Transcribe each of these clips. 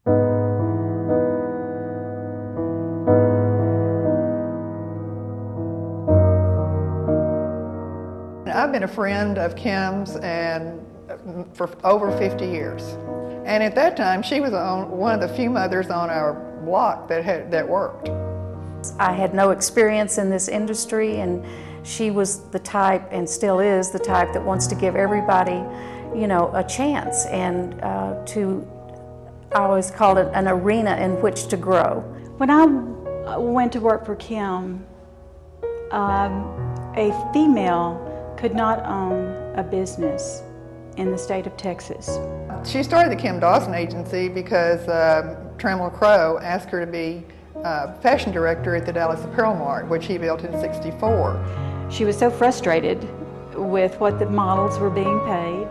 I've been a friend of Kim's and for over 50 years. And at that time, she was one of the few mothers on our block that worked. I had no experience in this industry, and she was the type, and still is the type, that wants to give everybody, you know, a chance, and I always called it an arena in which to grow. When I went to work for Kim, a female could not own a business in the state of Texas. She started the Kim Dawson Agency because Trammell Crow asked her to be fashion director at the Dallas Apparel Mart, which he built in '64. She was so frustrated with what the models were being paid,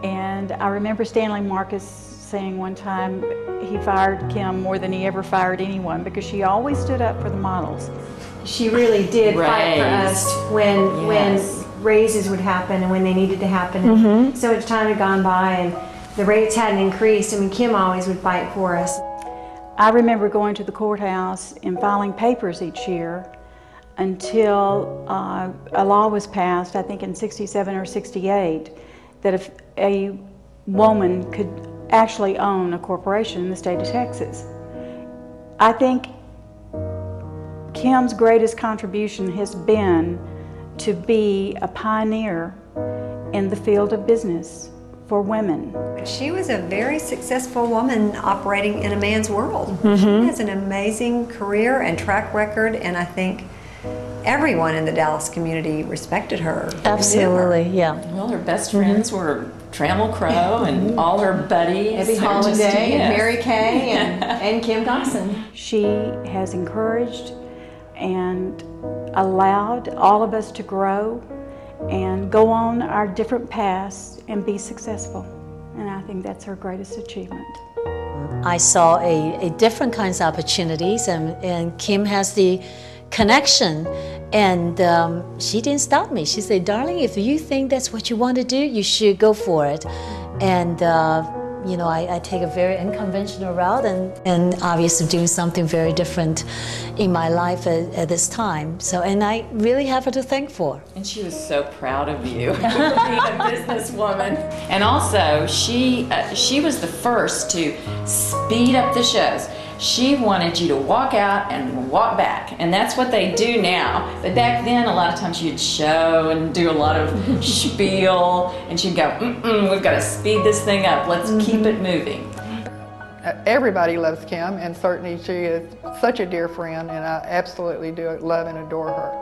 and I remember Stanley Marcus saying one time he fired Kim more than he ever fired anyone because she always stood up for the models. She really did fight for us when raises would happen and when they needed to happen. And so much time had gone by and the rates hadn't increased. I mean, Kim always would fight for us. I remember going to the courthouse and filing papers each year until a law was passed, I think in '67 or '68, that if a woman could actually own a corporation in the state of Texas. I think Kim's greatest contribution has been to be a pioneer in the field of business for women. She was a very successful woman operating in a man's world. She has an amazing career and track record, and I think everyone in the Dallas community respected her. Absolutely, yeah. Well, her best friends were Trammell Crow and all her buddies. Debbie Holiday and Mary Kay and Kim Dawson. She has encouraged and allowed all of us to grow and go on our different paths and be successful. And I think that's her greatest achievement. I saw a different kinds of opportunities, and Kim has the connection, and she didn't stop me. She said, darling, if you think that's what you want to do, you should go for it. And you know, I take a very unconventional route, and obviously doing something very different in my life at this time. So, and I really have her to thank for. And she was so proud of you for being a businesswoman. And also, she was the first to speed up the shows. She wanted you to walk out and walk back, and that's what they do now. But back then, a lot of times you'd show and do a lot of spiel, and she'd go, we've got to speed this thing up. Let's keep it moving. Everybody loves Kim, and certainly she is such a dear friend, and I absolutely do love and adore her.